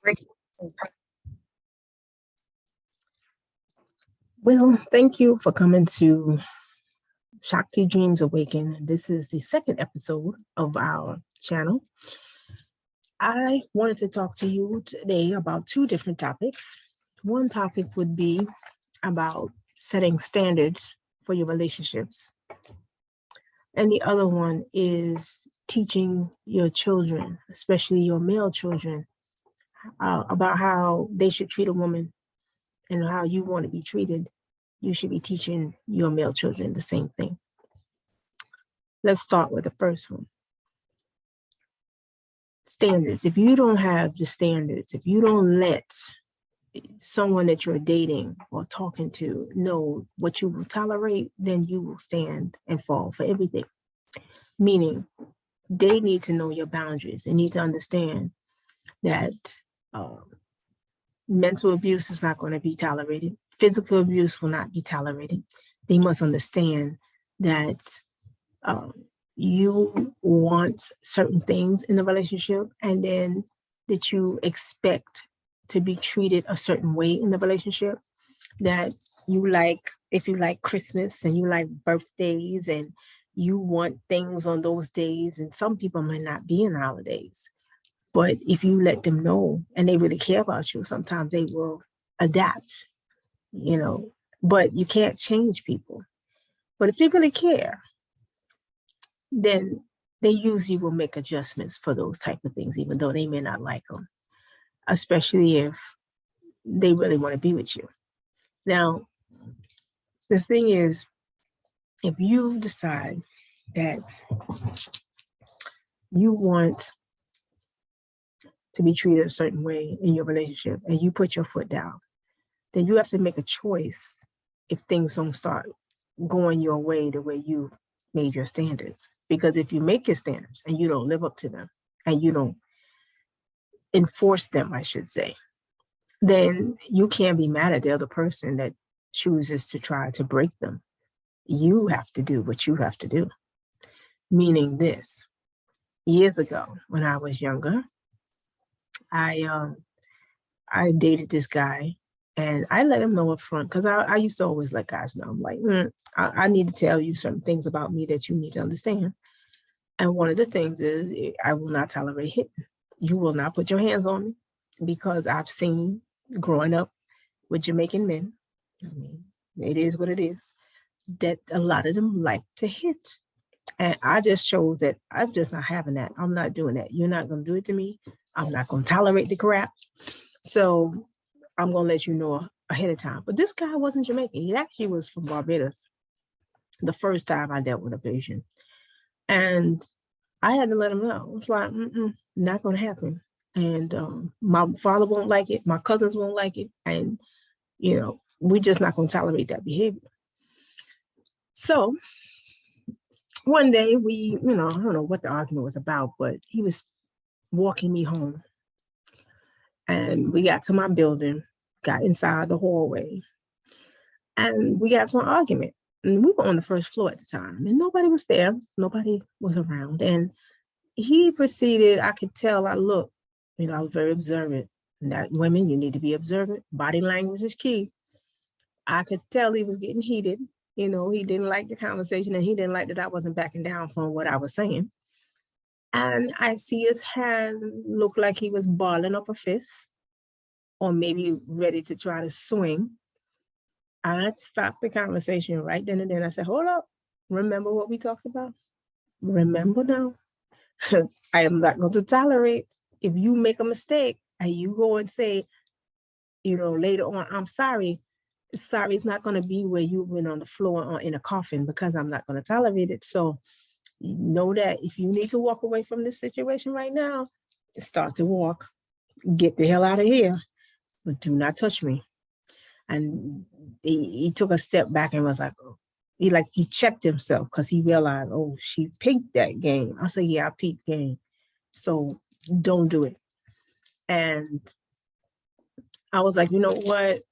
Great. Well, thank you for coming to Shakti Dreams Awaken. This is the second episode of our channel. I wanted to talk to you today about two different topics. One topic would be about setting standards for your relationships. And the other one is teaching your children, especially your male children, about how they should treat a woman and how you want to be treated. You should be teaching your male children the same thing. Let's start with the first one. Standards. If you don't have the standards, if you don't let someone that you're dating or talking to know what you will tolerate, then you will stand and fall for everything. Meaning, they need to know your boundaries. They need to understand that mental abuse is not going to be tolerated. Physical abuse will not be tolerated. They must understand that you want certain things in the relationship, and then that you expect to be treated a certain way in the relationship. That you like, if you like Christmas and you like birthdays and you want things on those days, and some people might not be in holidays, but if you let them know and they really care about you, sometimes they will adapt, but you can't change people. But if they really care, then they usually will make adjustments for those type of things, even though they may not like them, especially if they really want to be with you. Now, the thing is, if you decide that you want to be treated a certain way in your relationship and you put your foot down, then you have to make a choice if things don't start going your way the way you made your standards. Because if you make your standards and you don't live up to them and you don't enforce them, I should say, then you can't be mad at the other person that chooses to try to break them. You have to do what you have to do. Meaning this, years ago when I was younger, I dated this guy, and I let him know up front, because I used to always let guys know. I'm like, I need to tell you certain things about me that you need to understand. And one of the things is I will not tolerate hitting. You will not put your hands on me, because I've seen growing up with Jamaican men, I mean, it is what it is, that a lot of them like to hit. And I just chose that I'm just not having that. I'm not doing that. You're not going to do it to me. I'm not going to tolerate the crap. So I'm going to let you know ahead of time. But this guy wasn't Jamaican. He actually was from Barbados. The first time I dealt with a patient. And I had to let him know. It's like, not going to happen. And my father won't like it. My cousins won't like it. And, we're just not going to tolerate that behavior. So one day we, I don't know what the argument was about, but he was walking me home. And we got to my building, got inside the hallway, and we got to an argument. And we were on the first floor at the time, and nobody was there. Nobody was around. And he proceeded, I could tell, I looked, I was very observant. And that women, you need to be observant. Body language is key. I could tell he was getting heated. He didn't like the conversation, and he didn't like that I wasn't backing down from what I was saying. And I see his hand look like he was balling up a fist, or maybe ready to try to swing. I stopped the conversation right then and then. I said, hold up. Remember what we talked about? Remember now. I am not going to tolerate if you make a mistake and you go and say, later on, I'm sorry. Sorry, it's not going to be where you went on the floor or in a coffin, because I'm not going to tolerate it. So know that if you need to walk away from this situation right now, start to walk. Get the hell out of here, but do not touch me. And he took a step back and was like, he checked himself, because he realized, oh, she peaked that game. I said, yeah, I peaked game. So don't do it. And I was like, you know what?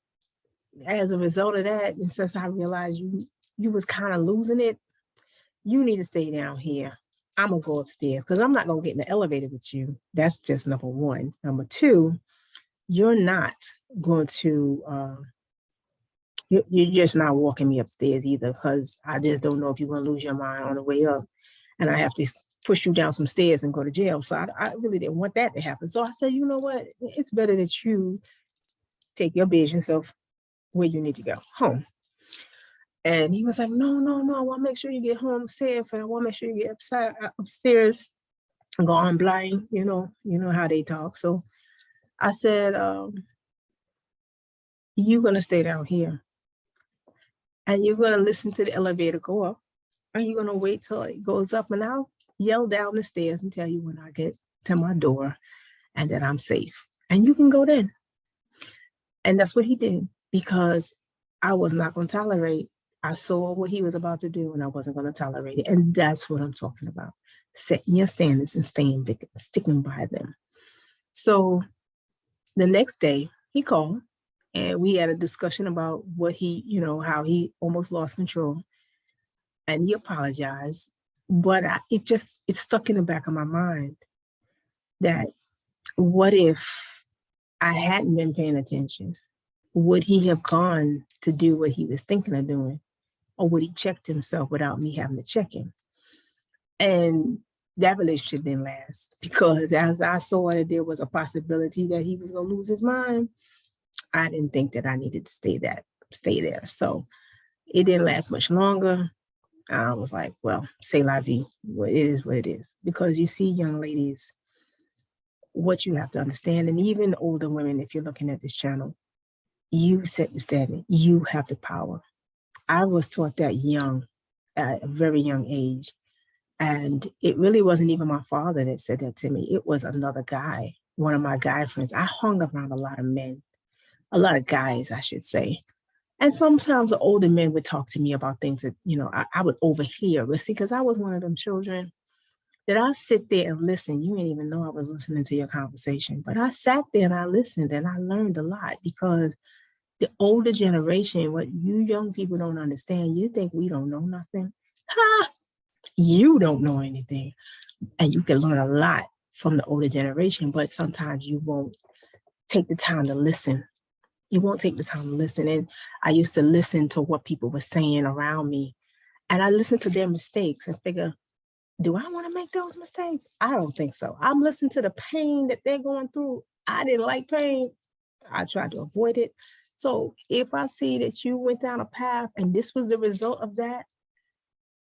As a result of that, and since I realized you was kind of losing it, you need to stay down here. I'm going to go upstairs, because I'm not going to get in the elevator with you. That's just number one. Number two, you're not going to, you're just not walking me upstairs either, because I just don't know if you're going to lose your mind on the way up and I have to push you down some stairs and go to jail. So I really didn't want that to happen. So I said, you know what? It's better that you take your business of where you need to go, home. And he was like, no, I want to make sure you get home safe, and I want to make sure you get upstairs and go on blind. You know how they talk. So I said, you're going to stay down here and you're going to listen to the elevator go up, and you're going to wait till it goes up, and I'll yell down the stairs and tell you when I get to my door and that I'm safe, and you can go then. And that's what he did, because I was not going to tolerate. I saw what he was about to do, and I wasn't going to tolerate it. And that's what I'm talking about. Setting your standards and sticking by them. So the next day he called and we had a discussion about what how he almost lost control, and he apologized. But it stuck in the back of my mind that what if I hadn't been paying attention? Would he have gone to do what he was thinking of doing? Or would he check himself without me having to check him? And that relationship didn't last, because as I saw that there was a possibility that he was going to lose his mind, I didn't think that I needed to stay there. So it didn't last much longer. I was like, well, c'est la vie. Well, it is what it is. Because you see, young ladies, what you have to understand, and even older women, if you're looking at this channel, you set the standard. You have the power. I was taught that young, at a very young age. And it really wasn't even my father that said that to me. It was another guy, one of my guy friends. I hung around a lot of men, a lot of guys, I should say. And sometimes the older men would talk to me about things that, I would overhear. But see, because I was one of them children that I sit there and listen. You didn't even know I was listening to your conversation. But I sat there and I listened and I learned a lot, because the older generation, what you young people don't understand, you think we don't know nothing. Ha! You don't know anything. And you can learn a lot from the older generation, but sometimes you won't take the time to listen. You won't take the time to listen. And I used to listen to what people were saying around me, and I listened to their mistakes and figure, do I want to make those mistakes? I don't think so. I'm listening to the pain that they're going through. I didn't like pain. I tried to avoid it. So if I see that you went down a path and this was the result of that,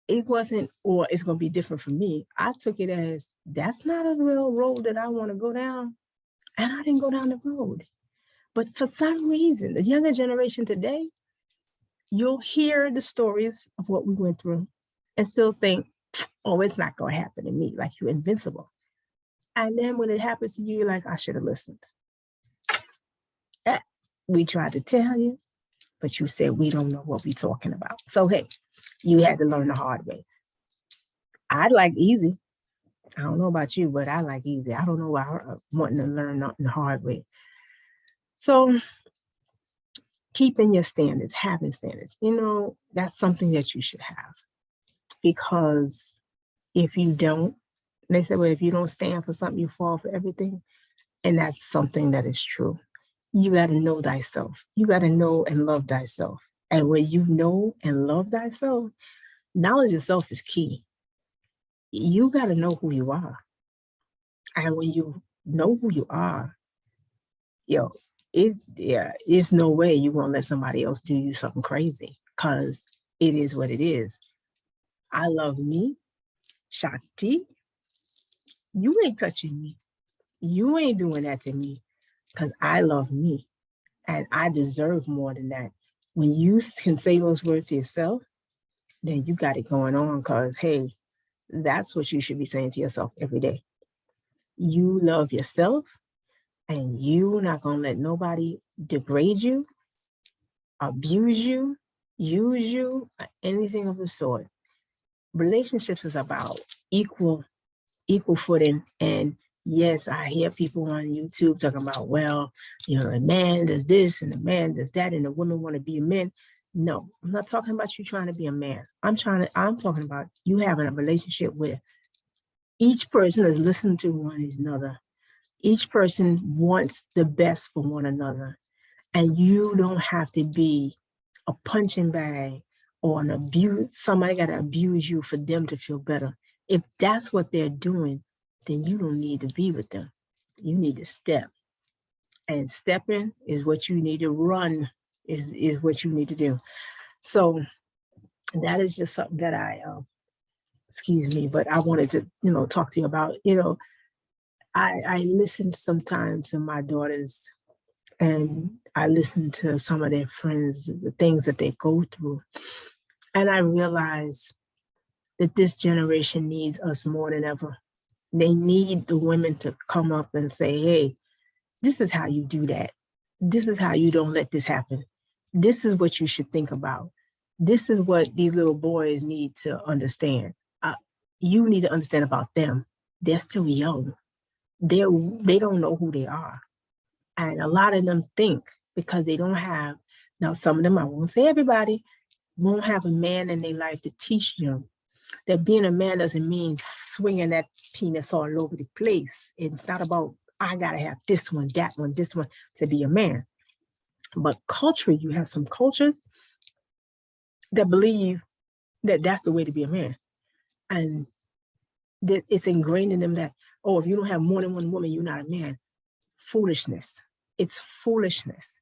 it wasn't, or it's going to be different for me. I took it as, that's not a real road that I want to go down. And I didn't go down the road. But for some reason, the younger generation today, you'll hear the stories of what we went through and still think, oh, it's not going to happen to me, like you're invincible. And then when it happens to you, you're like, I should have listened. We tried to tell you, but you said we don't know what we're talking about. So, hey, you had to learn the hard way. I like easy. I don't know about you, but I like easy. I don't know why I'm wanting to learn the hard way. So keeping your standards, having standards, that's something that you should have. Because if you don't, they say, well, if you don't stand for something, you fall for everything. And that's something that is true. You got to know thyself. You got to know and love thyself. And when you know and love thyself, knowledge of self is key. You got to know who you are. And when you know who you are, it's no way you're going to let somebody else do you something crazy, because it is what it is. I love me. Shakti, you ain't touching me. You ain't doing that to me, because I love me and I deserve more than that. When you can say those words to yourself, then you got it going on, because, hey, that's what you should be saying to yourself every day. You love yourself, and you're not going to let nobody degrade you, abuse you, use you, or anything of the sort. Relationships is about equal footing. And yes, I hear people on YouTube talking about, well, a man does this and a man does that and the women want to be a man. No, I'm not talking about you trying to be a man. I'm talking about you having a relationship where each person is listening to one another Each person wants the best for one another. And you don't have to be a punching bag or an abuse. Somebody got to abuse you for them to feel better. If that's what they're doing, then you don't need to be with them. You need to step. And stepping is what you need to run, is what you need to do. So that is just something that excuse me, but I wanted to, talk to you about. I listen sometimes to my daughters, and I listen to some of their friends, the things that they go through. And I realize that this generation needs us more than ever. They need the women to come up and say, hey, this is how you do that. This is how you don't let this happen. This is what you should think about. This is what these little boys need to understand. You need to understand about them. They're still young. They don't know who they are. And a lot of them think because they don't have, now some of them, I won't say everybody, won't have a man in their life to teach them that being a man doesn't mean swinging that penis all over the place. It's not about, I gotta have this one, that one, this one to be a man. But culture, you have some cultures that believe that that's the way to be a man. And that it's ingrained in them that, oh, if you don't have more than one woman, you're not a man. Foolishness. It's foolishness.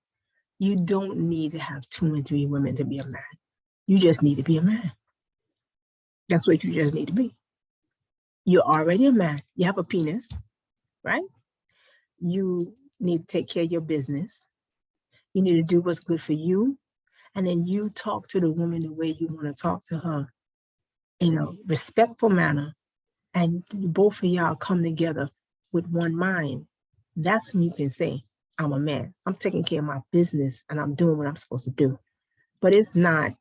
You don't need to have 2 and 3 women to be a man. You just need to be a man. That's what you just need to be. You're already a man. You have a penis, right? You need to take care of your business. You need to do what's good for you. And then you talk to the woman the way you want to talk to her in a respectful manner. And both of y'all come together with one mind. That's when you can say, I'm a man. I'm taking care of my business and I'm doing what I'm supposed to do. But it's not,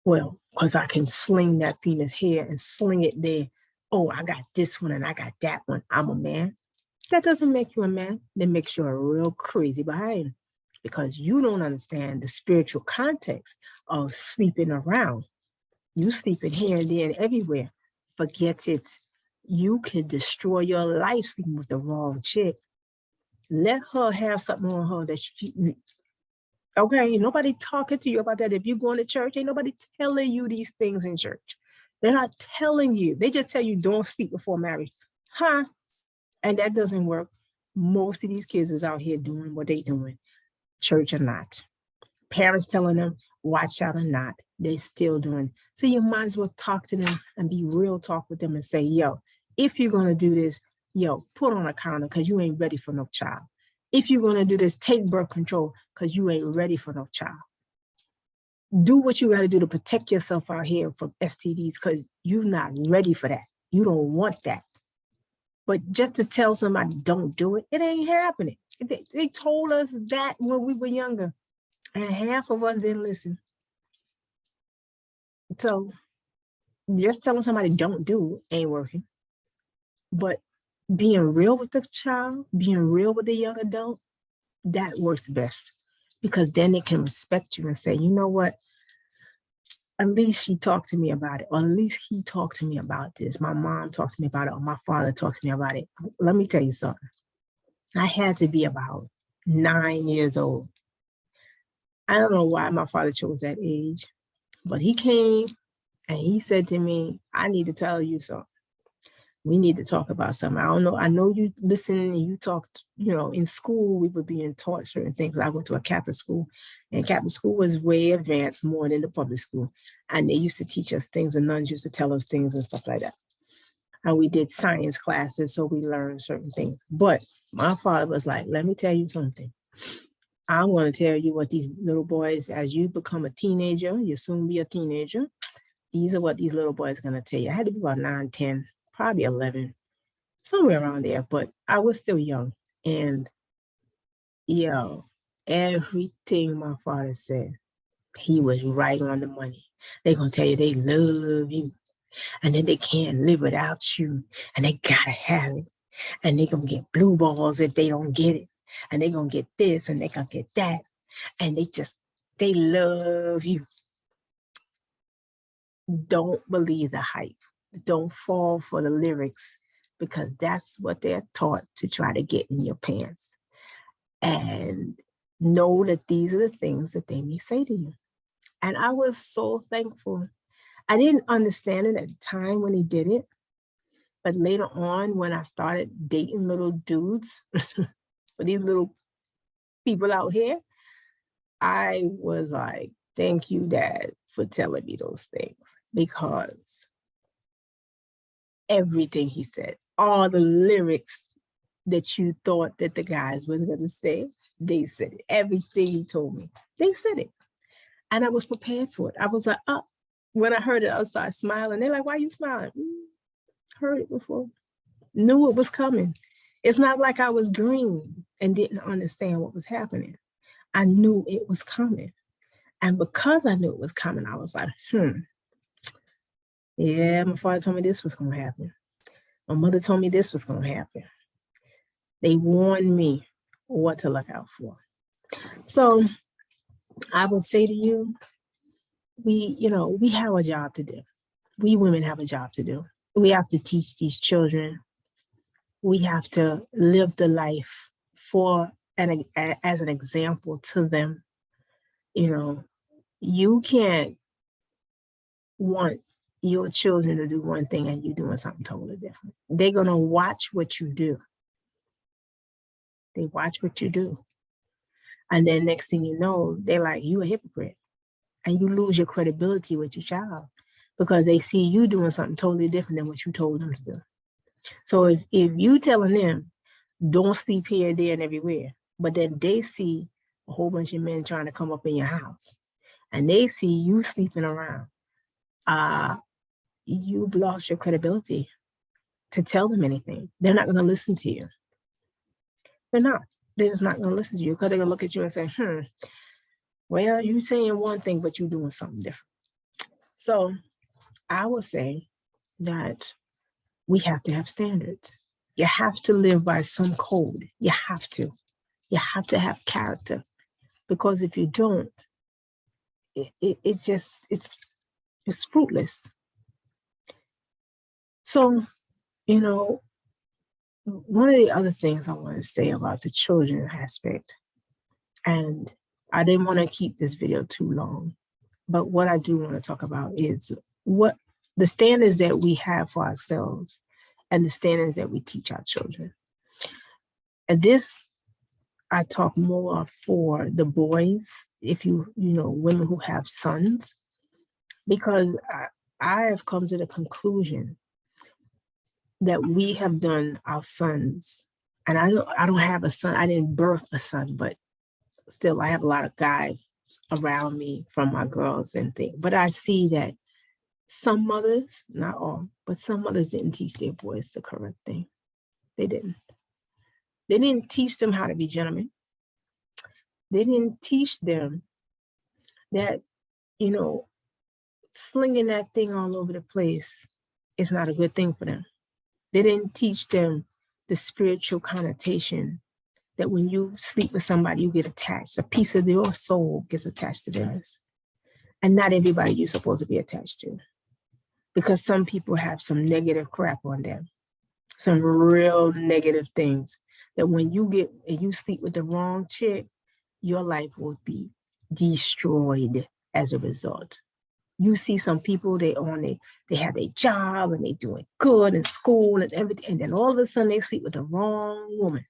well, because I can sling that penis here and sling it there. Oh, I got this one and I got that one. I'm a man. That doesn't make you a man. That makes you a real crazy behind, because you don't understand the spiritual context of sleeping around. You sleeping here and there and everywhere. Forget it. You can destroy your life sleeping with the wrong chick. Let her have something on her that okay, nobody talking to you about that. If you're going to church, ain't nobody telling you these things in church. They're not telling you. They just tell you don't sleep before marriage. Huh? And that doesn't work. Most of these kids is out here doing what they're doing, church or not. Parents telling them, watch out or not, they still doing. So you might as well talk to them and be real talk with them and say, yo, if you're going to do this, yo, put on a condom because you ain't ready for no child. If you're going to do this, take birth control because you ain't ready for no child. Do what you got to do to protect yourself out here from STDs because you're not ready for that. You don't want that. But just to tell somebody don't do it, it ain't happening. They told us that when we were younger, and half of us didn't listen. So just telling somebody don't do it ain't working. But being real with the child, being real with the young adult, that works best, because then they can respect you and say, you know what? At least she talked to me about it, or at least he talked to me about this. My mom talked to me about it, or my father talked to me about it. Let me tell you something. I had to be about 9 years old. I don't know why my father chose that age, but he came and he said to me, I need to tell you something. We need to talk about something. I know you listen and you talked, in school, we were being taught certain things. I went to a Catholic school, and Catholic school was way advanced more than the public school. And they used to teach us things, and nuns used to tell us things and stuff like that. And we did science classes, so we learned certain things. But my father was like, let me tell you something. I'm going to tell you what these little boys, as you become a teenager, you'll soon be a teenager. These are what these little boys are going to tell you. I had to be about 9, 10, probably 11, somewhere around there, but I was still young. And everything my father said, he was right on the money. They're going to tell you they love you, and then they can't live without you, and they got to have it. And they're going to get blue balls if they don't get it. And they're going to get this, and they're going to get that. And they love you. Don't believe the hype. Don't fall for the lyrics. because that's what they're taught to try to get in your pants. And know that these are the things that they may say to you. And I was so thankful. I didn't understand it at the time when he did it, but later on, when I started dating little dudes, with these little people out here, I was like, thank you, Dad, for telling me those things, because everything he said, all the lyrics that you thought that the guys were going to say, they said it. Everything he told me, they said it. And I was prepared for it. I was like, oh, when I heard it, I started smiling. They're like, why are you smiling? Heard it before, knew it was coming. It's not like I was green and didn't understand what was happening. I knew it was coming. And because I knew it was coming, I was like, yeah, my father told me this was going to happen. My mother told me this was going to happen. They warned me what to look out for. So I would say to you, we have a job to do. We women have a job to do. We have to teach these children. We have to live the life as an example to them. You can't want your children to do one thing and you doing something totally different. They're going to watch what you do. They watch what you do. And then next thing you know, they're like, you a hypocrite. And you lose your credibility with your child because they see you doing something totally different than what you told them to do. So if you telling them, don't sleep here, there, and everywhere, but then they see a whole bunch of men trying to come up in your house and they see you sleeping around, you've lost your credibility to tell them anything. They're not going to listen to you. They're not. They're just not going to listen to you because they're going to look at you and say, well, you saying one thing, but you're doing something different. So I would say that we have to have standards. You have to live by some code. You have to. You have to have character. Because if you don't, it's fruitless. So, one of the other things I want to say about the children aspect, and I didn't want to keep this video too long, but what I do want to talk about is what the standards that we have for ourselves and the standards that we teach our children. And this, I talk more for the boys, if women who have sons, because I have come to the conclusion that we have done our sons, and I don't have a son, I didn't birth a son, but still I have a lot of guys around me from my girls and things. But I see that some mothers, not all, but some mothers didn't teach their boys the correct thing. They didn't. They didn't teach them how to be gentlemen. They didn't teach them that, slinging that thing all over the place is not a good thing for them. They didn't teach them the spiritual connotation that when you sleep with somebody, you get attached. A piece of your soul gets attached to theirs. And not everybody you're supposed to be attached to. Because some people have some negative crap on them. Some real negative things that when you sleep with the wrong chick, your life will be destroyed as a result. You see some people, they have their job and they doing good in school and everything, and then all of a sudden they sleep with the wrong woman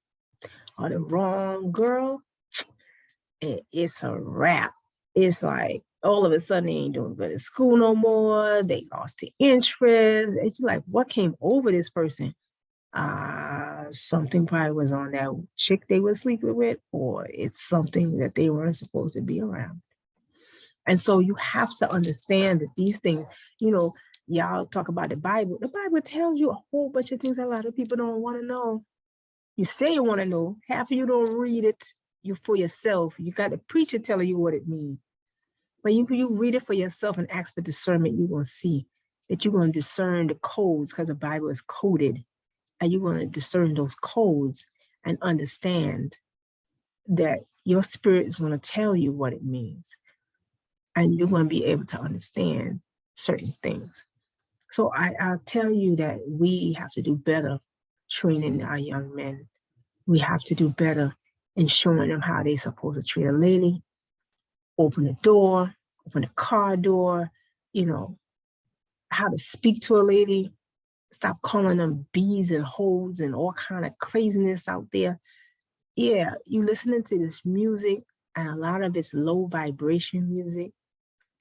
or the wrong girl, and it's a wrap. It's like all of a sudden they ain't doing good in school no more. They lost the interest. It's like, what came over this person? Something probably was on that chick they were sleeping with, or it's something that they weren't supposed to be around. And so you have to understand that these things, y'all talk about the Bible. The Bible tells you a whole bunch of things that a lot of people don't want to know. You say you want to know. Half of you don't read it for yourself. You got the preacher telling you what it means. But you read it for yourself and ask for discernment, you're going to see that you're going to discern the codes because the Bible is coded. And you're going to discern those codes and understand that your spirit is going to tell you what it means. And you're going to be able to understand certain things. So I'll tell you that we have to do better training our young men. We have to do better in showing them how they're supposed to treat a lady, open the door, open the car door, you know, how to speak to a lady, stop calling them bees and hoes and all kind of craziness out there. Yeah, you listening to this music, and a lot of it's low vibration music.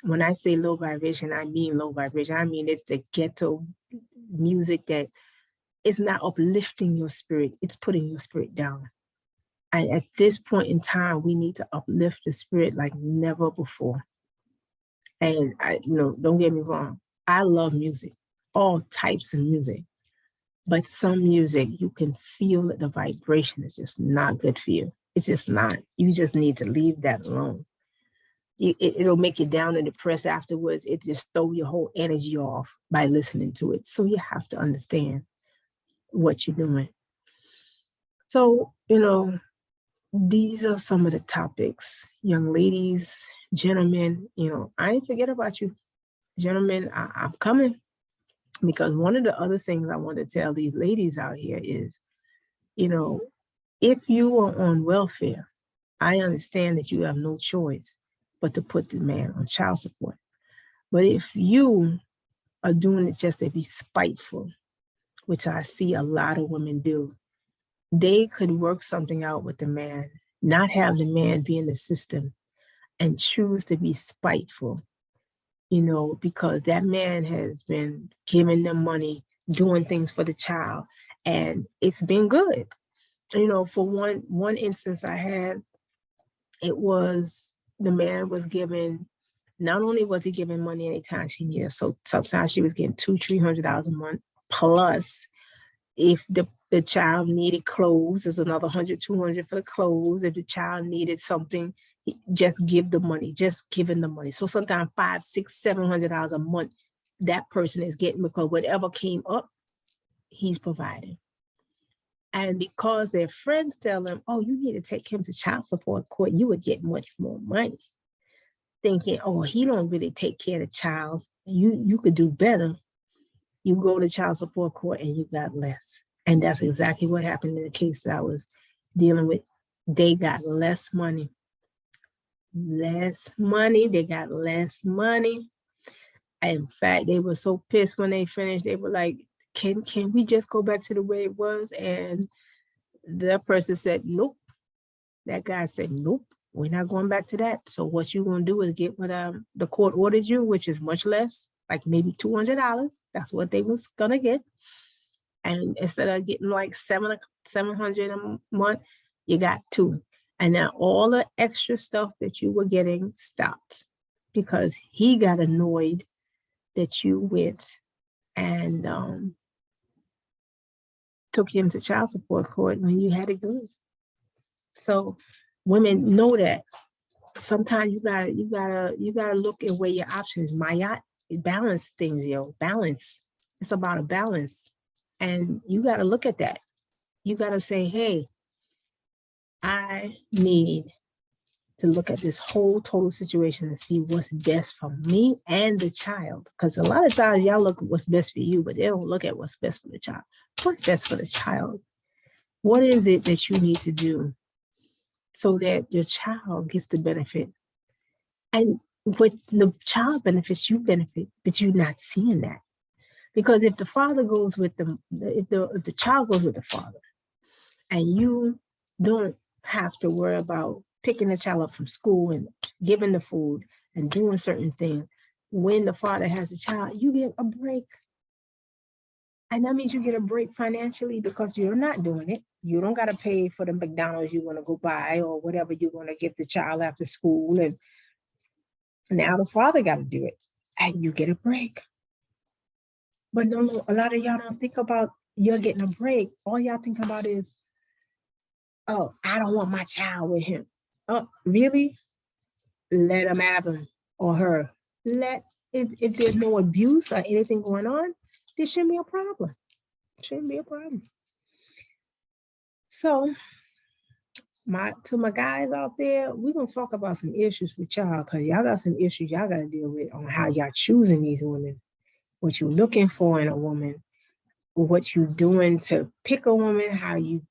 When I say low vibration, I mean low vibration. I mean it's the ghetto music that is not uplifting your spirit. It's putting your spirit down. And at this point in time, we need to uplift the spirit like never before. And don't get me wrong, I love music, all types of music. But some music, you can feel that the vibration is just not good for you. It's just not. You just need to leave that alone. It'll make you down and depressed afterwards. It just throw your whole energy off by listening to it. So you have to understand what you're doing. So, these are some of the topics. Young ladies, gentlemen, I ain't forget about you. Gentlemen, I'm coming. Because one of the other things I want to tell these ladies out here is, if you are on welfare, I understand that you have no choice but to put the man on child support. But if you are doing it just to be spiteful, which I see a lot of women do, they could work something out with the man, not have the man be in the system, and choose to be spiteful, because that man has been giving them money, doing things for the child, and it's been good. For one instance I had, it was the man was giving, not only was he giving money anytime she needed, so sometimes she was getting $200-$300 a month, plus if the child needed clothes, there's another $100-$200 for the clothes. If the child needed something, just give the money, just giving the money. So sometimes $500-$600-$700 a month that person is getting, because whatever came up, he's providing. And because their friends tell them, oh, you need to take him to child support court, you would get much more money. Thinking, oh, he don't really take care of the child. You could do better. You go to child support court and you got less. And that's exactly what happened in the case that I was dealing with. They got less money. They got less money. In fact, they were so pissed when they finished. They were like, can we just go back to the way it was? And the person said, nope. That guy said, nope, we're not going back to that. So what you're going to do is get what the court ordered you, which is much less, like maybe $200. That's what they was going to get. And instead of getting like $700 a month, you got $200. And now all the extra stuff that you were getting stopped because he got annoyed that you went and took him to child support court when you had it good. So women know that sometimes you gotta look at where your options. Balance things, balance. It's about a balance, and you gotta look at that. You gotta say, hey, I need to look at this whole total situation and see what's best for me and the child. Because a lot of times y'all look at what's best for you, but they don't look at what's best for the child. What's best for the child? What is it that you need to do so that your child gets the benefit? And with the child benefits, you benefit, but you're not seeing that. Because if the father goes with if the child goes with the father, and you don't have to worry about picking the child up from school and giving the food and doing certain things, when the father has a child, you get a break. And that means you get a break financially because you're not doing it. You don't got to pay for the McDonald's you want to go buy or whatever you're going to give the child after school. And now the father got to do it. And you get a break. But no, a lot of y'all don't think about you're getting a break. All y'all think about is, oh, I don't want my child with him. Oh, really? Let him have him or her. If there's no abuse or anything going on, there shouldn't be a problem. Shouldn't be a problem. So, to my guys out there, we're gonna talk about some issues with y'all, because y'all got some issues y'all gotta deal with on how y'all choosing these women, what you're looking for in a woman, what you're doing to pick a woman, how you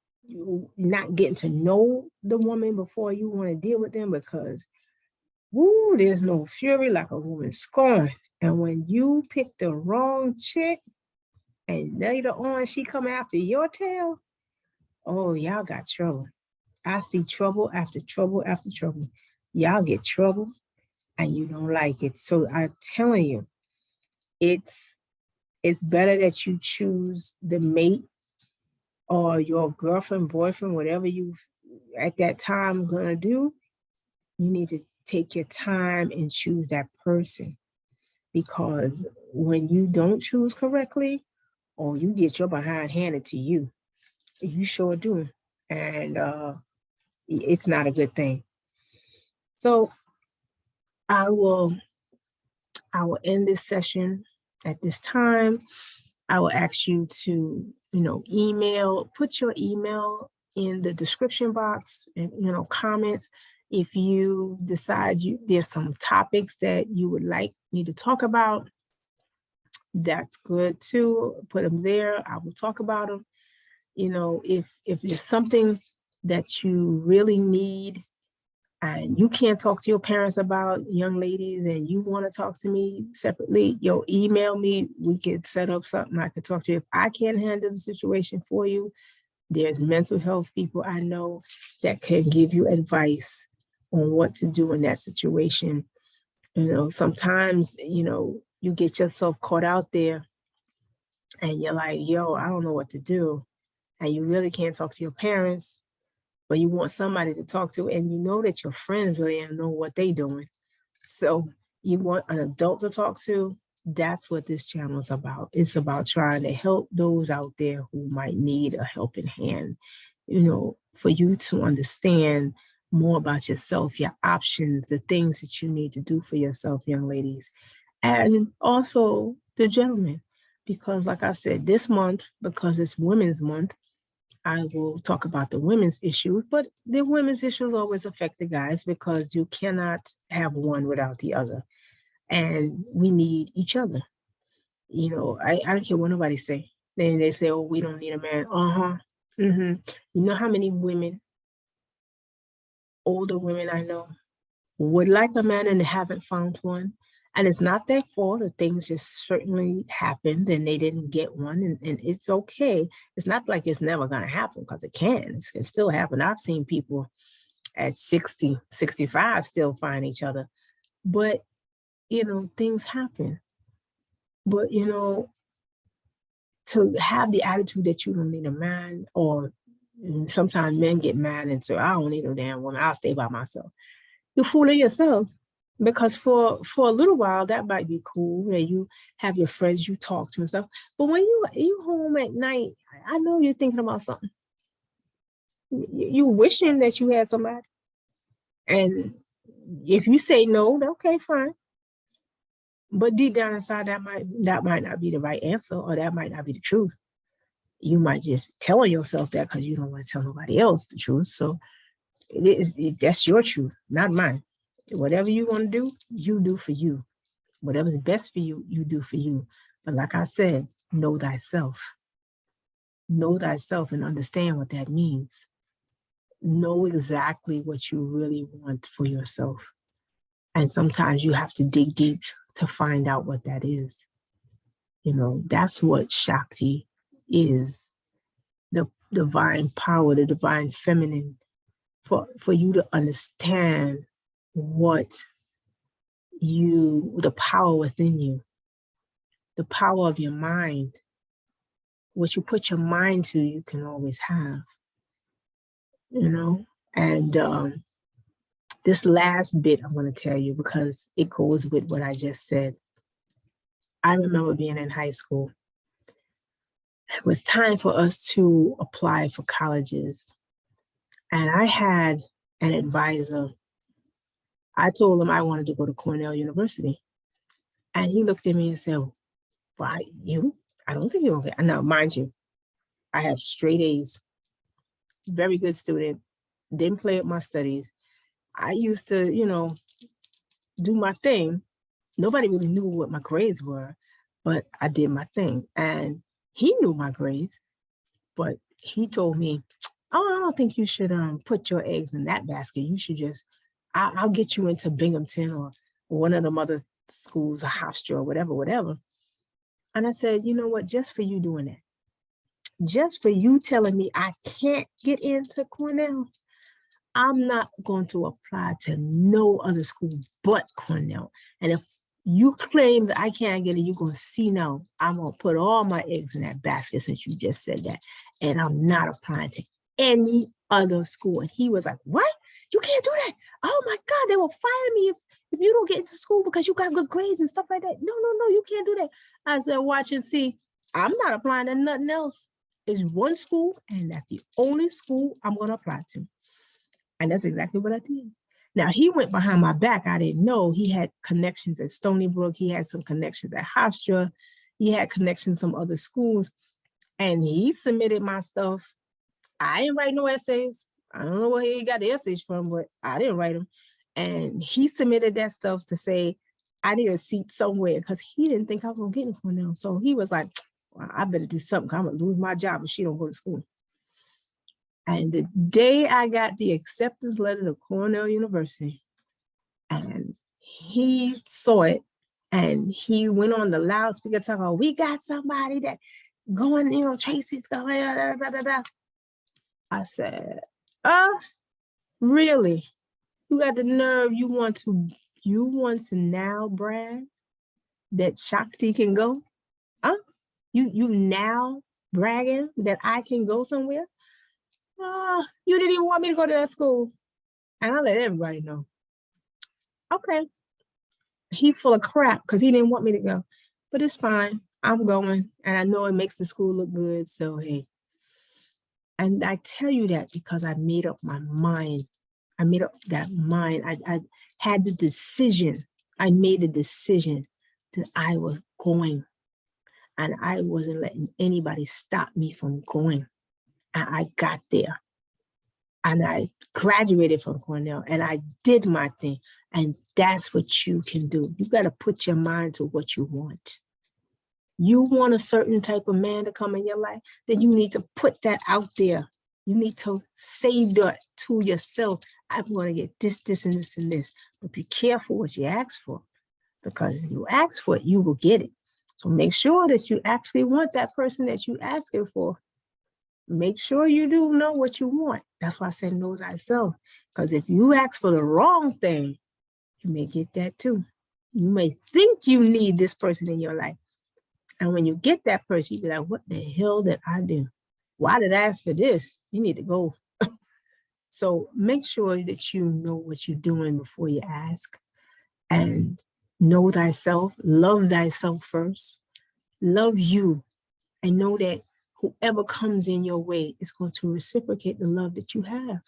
not getting to know the woman before you want to deal with them, because woo, there's no fury like a woman scorned. And when you pick the wrong chick and later on she come after your tail, oh, y'all got trouble. I see trouble after trouble after trouble. Y'all get trouble and you don't like it. So I'm telling you, it's better that you choose the mate or your girlfriend, boyfriend, whatever you at that time gonna do. You need to take your time and choose that person, because when you don't choose correctly, or you get your behind handed to you, you sure do, and it's not a good thing. So I will end this session at this time. I will ask you to, put your email in the description box and, comments. If you decide there's some topics that you would like me to talk about, that's good too. Put them there. I will talk about them. If there's something that you really need and you can't talk to your parents about, young ladies, and you want to talk to me separately, email me. We could set up something. I could talk to you. If I can't handle the situation for you, there's mental health people I know that can give you advice on what to do in that situation. Sometimes, you get yourself caught out there and you're like, yo, I don't know what to do. And you really can't talk to your parents, but you want somebody to talk to, and you know that your friends really don't know what they're doing. So you want an adult to talk to. That's what this channel is about. It's about trying to help those out there who might need a helping hand, for you to understand more about yourself, your options, the things that you need to do for yourself, young ladies, and also the gentlemen. Because like I said, this month, because it's Women's Month, I will talk about the women's issues, but the women's issues always affect the guys, because you cannot have one without the other. And we need each other. I don't care what nobody say. Then they say, oh, we don't need a man. You know how many women, older women I know, would like a man and haven't found one? And it's not their fault. The things just certainly happened and they didn't get one, and it's okay. It's not like it's never going to happen, because it can still happen. I've seen people at 60, 65 still find each other. But, things happen. But, to have the attitude that you don't need a man, or sometimes men get mad and say, I don't need a damn woman, I'll stay by myself. You're fooling yourself. Because for a little while, that might be cool, and you have your friends you talk to and stuff. But when you home at night, I know you're thinking about something. You wishing that you had somebody. And if you say no, okay, fine. But deep down inside, that might not be the right answer, or that might not be the truth. You might just be telling yourself that because you don't want to tell nobody else the truth. So that's your truth, not mine. Whatever you want to do, you do for you. Whatever's best for you, you do for you. But like I said, know thyself. Know thyself and understand what that means. Know exactly what you really want for yourself. And sometimes you have to dig deep to find out what that is. That's what Shakti is. The divine power, the divine feminine, for you to understand the power within you, the power of your mind. What you put your mind to, you can always have, and this last bit I want to tell you, because it goes with what I just said. I remember being in high school. It was time for us to apply for colleges, and I had an advisor. I told him I wanted to go to Cornell University. And he looked at me and said, why, you? I don't think you're okay. Now, mind you, I have straight A's, very good student, didn't play with my studies. I used to, do my thing. Nobody really knew what my grades were, but I did my thing. And He knew my grades, but he told me, oh, I don't think you should put your eggs in that basket. You should just, I'll get you into Binghamton or one of them other schools, a Hofstra or whatever. And I said, you know what, just for you doing that, just for you telling me I can't get into Cornell, I'm not going to apply to no other school but Cornell. And if you claim that I can't get it, you're going to see now, I'm going to put all my eggs in that basket since you just said that. And I'm not applying to any other school. And he was like, what? You can't do that. Oh my God, they will fire me if you don't get into school because you got good grades and stuff like that. No, you can't do that. I said, watch and see. I'm not applying to nothing else. It's one school, and that's the only school I'm going to apply to. And that's exactly what I did. Now, he went behind my back. I didn't know. He had connections at Stony Brook. He had some connections at Hofstra. He had connections some other schools. And he submitted my stuff. I didn't write no essays. I don't know where he got the essays from, but I didn't write them. And he submitted that stuff to say, I need a seat somewhere because he didn't think I was going to get in Cornell. So he was like, well, I better do something. I'm going to lose my job if she don't go to school. And the day I got the acceptance letter to Cornell University, and he saw it, and he went on the loudspeaker talking, oh, we got somebody that going, Tracy's going, da, da, da, da. I said, really? You got the nerve, you want to now brag that Shakti can go? You now bragging that I can go somewhere? You didn't even want me to go to that school. And I let everybody know. Okay. He full of crap because he didn't want me to go. But it's fine. I'm going. And I know it makes the school look good. So, hey. And I tell you that because I made up my mind. I made up that mind. I had the decision. I made the decision that I was going. And I wasn't letting anybody stop me from going. And I got there. And I graduated from Cornell and I did my thing. And that's what you can do. You got to put your mind to what you want. You want a certain type of man to come in your life, then you need to put that out there. You need to say that to yourself. I'm going to get this, this, and this, and this. But be careful what you ask for, because if you ask for it, you will get it. So make sure that you actually want that person that you're asking for. Make sure you do know what you want. That's why I said know thyself. Because if you ask for the wrong thing, you may get that too. You may think you need this person in your life. And when you get that person, you be like, what the hell did I do? Why did I ask for this? You need to go. So make sure that you know what you're doing before you ask. And know thyself. Love thyself first. Love you. And know that whoever comes in your way is going to reciprocate the love that you have.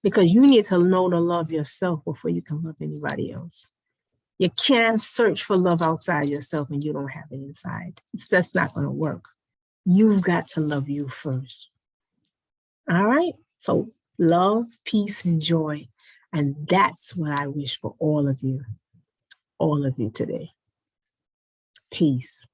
Because you need to know to love yourself before you can love anybody else. You can't search for love outside yourself and you don't have it inside. That's not going to work. You've got to love you first. All right? So love, peace, and joy. And that's what I wish for all of you today. Peace.